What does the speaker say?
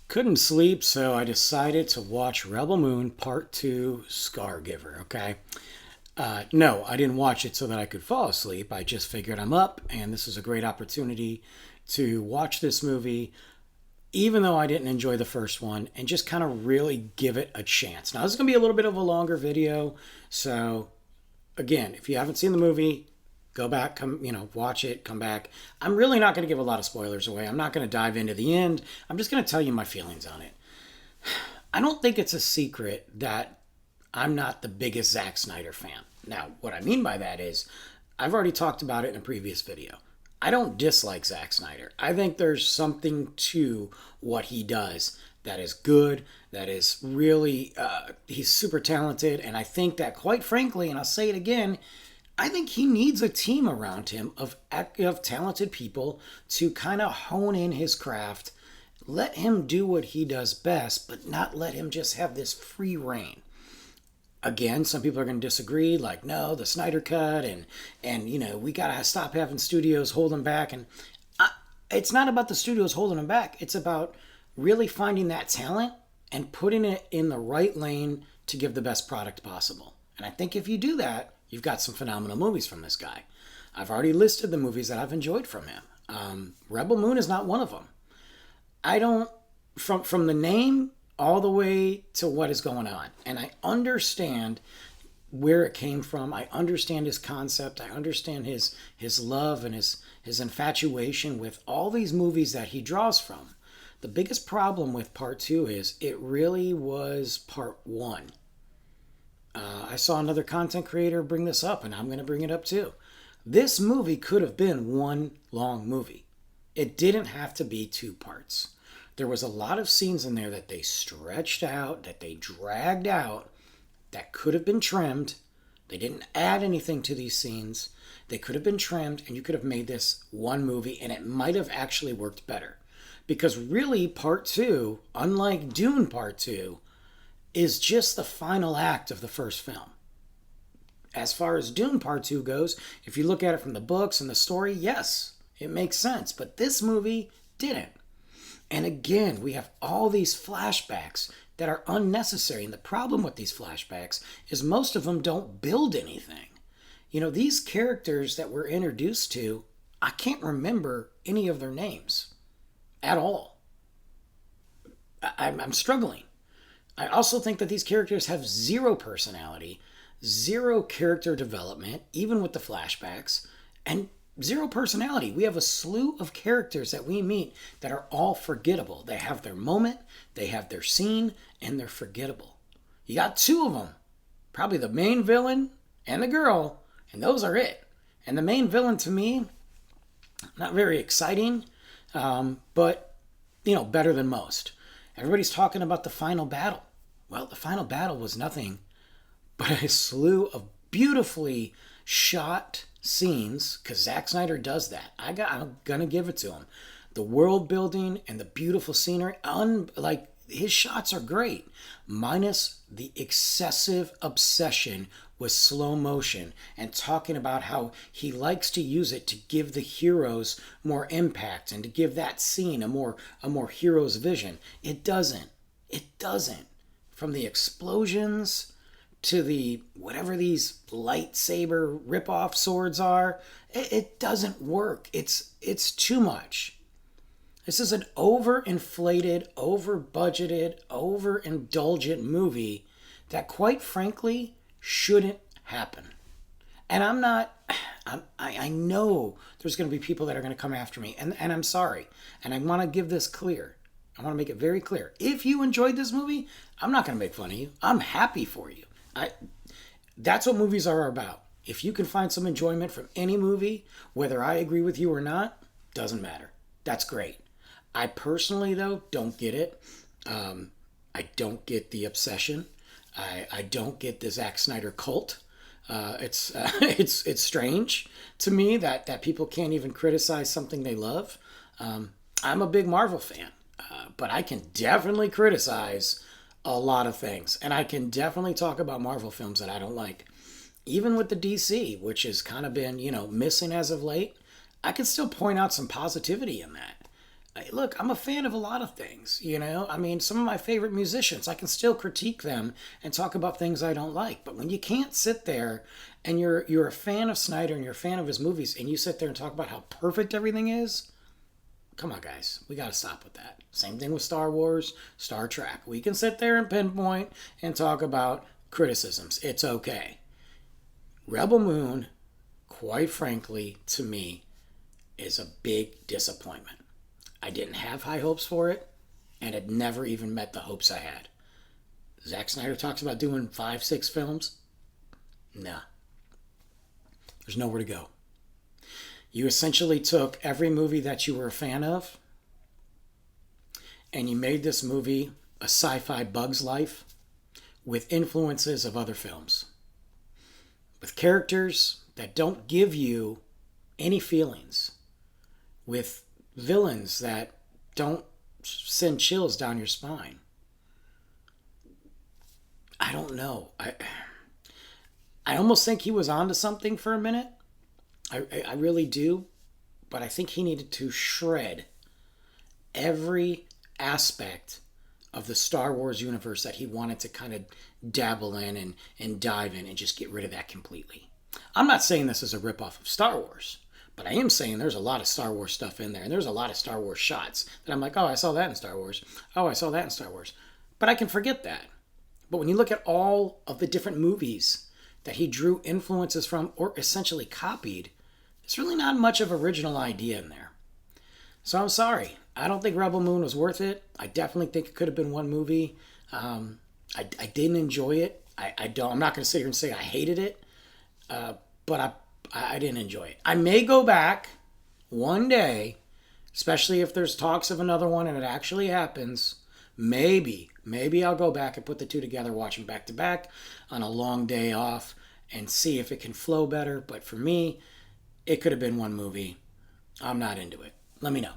Couldn't sleep, so I decided to watch Rebel Moon Part 2 Scargiver, okay? No, I didn't watch it so that I could fall asleep. I just figured I'm up, and this is a great opportunity to watch this movie, even though I didn't enjoy the first one, and just kind of really give it a chance. Now, this is going to be a little bit of a longer video, so again, if you haven't seen the movie, go back, watch it, come back. I'm really not going to give a lot of spoilers away. I'm not going to dive into the end. I'm just going to tell you my feelings on it. I don't think it's a secret that I'm not the biggest Zack Snyder fan. Now, what I mean by that is, I've already talked about it in a previous video. I don't dislike Zack Snyder. I think there's something to what he does that is good, that is really, he's super talented, and I think that, quite frankly, and I'll say it again, I think he needs a team around him of talented people to kind of hone in his craft, let him do what he does best, but not let him just have this free reign. Again, some people are going to disagree, like, no, the Snyder Cut, and we got to stop having studios hold him back. And it's not about the studios holding him back. It's about really finding that talent and putting it in the right lane to give the best product possible. And I think if you do that, you've got some phenomenal movies from this guy. I've already listed the movies that I've enjoyed from him. Rebel Moon is not one of them. I don't, from the name all the way to what is going on. And I understand where it came from. I understand his concept. I understand his love and his infatuation with all these movies that he draws from. The biggest problem with part two is it really was part one. I saw another content creator bring this up, and I'm going to bring it up too. This movie could have been one long movie. It didn't have to be two parts. There was a lot of scenes in there that they stretched out, that they dragged out, that could have been trimmed. They didn't add anything to these scenes. They could have been trimmed, and you could have made this one movie, and it might have actually worked better. Because really, part two, unlike Dune Part 2, is just the final act of the first film. As far as Dune Part 2 goes, if you look at it from the books and the story, yes, it makes sense. But this movie didn't. And again, we have all these flashbacks that are unnecessary. And the problem with these flashbacks is most of them don't build anything. These characters that we're introduced to, I can't remember any of their names at all. I'm struggling. I also think that these characters have zero personality, zero character development, even with the flashbacks, and zero personality. We have a slew of characters that we meet that are all forgettable. They have their moment, they have their scene, and they're forgettable. You got two of them, probably the main villain and the girl, and those are it. And the main villain, to me, not very exciting, but, better than most. Everybody's talking about the final battle. Well, the final battle was nothing but a slew of beautifully shot scenes, because Zack Snyder does that. I'm going to give it to him. The world building and the beautiful scenery, his shots are great, minus the excessive obsession with slow motion and talking about how he likes to use it to give the heroes more impact and to give that scene a more hero's vision. It doesn't. From the explosions to the whatever these lightsaber rip-off swords are, it doesn't work. It's too much. This is an overinflated, over-budgeted, overindulgent movie that, quite frankly, shouldn't happen. And I know there's going to be people that are going to come after me, and I'm sorry. And I want to give this clear. I want to make it very clear. If you enjoyed this movie, I'm not going to make fun of you. I'm happy for you. That's what movies are about. If you can find some enjoyment from any movie, whether I agree with you or not, doesn't matter. That's great. I personally, though, don't get it. I don't get the obsession. I don't get the Zack Snyder cult. It's strange to me that people can't even criticize something they love. I'm a big Marvel fan, but I can definitely criticize a lot of things. And I can definitely talk about Marvel films that I don't like. Even with the DC, which has kind of been, missing as of late, I can still point out some positivity in that. Look, I'm a fan of a lot of things, you know? I mean, some of my favorite musicians, I can still critique them and talk about things I don't like. But when you can't sit there and you're a fan of Snyder and you're a fan of his movies and you sit there and talk about how perfect everything is, come on, guys. We got to stop with that. Same thing with Star Wars, Star Trek. We can sit there and pinpoint and talk about criticisms. It's okay. Rebel Moon, quite frankly, to me, is a big disappointment. I didn't have high hopes for it, and it never even met the hopes I had. Zack Snyder talks about doing 5, 6 films. Nah. There's nowhere to go. You essentially took every movie that you were a fan of, and you made this movie a sci-fi Bug's Life with influences of other films. With characters that don't give you any feelings. With villains that don't send chills down your spine. I don't know. I almost think he was onto something for a minute. I really do. But I think he needed to shred every aspect of the Star Wars universe that he wanted to kind of dabble in and dive in and just get rid of that completely. I'm not saying this is a ripoff of Star Wars. But I am saying there's a lot of Star Wars stuff in there. And there's a lot of Star Wars shots that I'm like, oh, I saw that in Star Wars. Oh, I saw that in Star Wars. But I can forget that. But when you look at all of the different movies that he drew influences from or essentially copied, there's really not much of original idea in there. So I'm sorry. I don't think Rebel Moon was worth it. I definitely think it could have been one movie. I didn't enjoy it. I'm not going to sit here and say I hated it. But I didn't enjoy it. I may go back one day, especially if there's talks of another one and it actually happens. Maybe I'll go back and put the two together, watch them back to back on a long day off and see if it can flow better. But for me, it could have been one movie. I'm not into it. Let me know.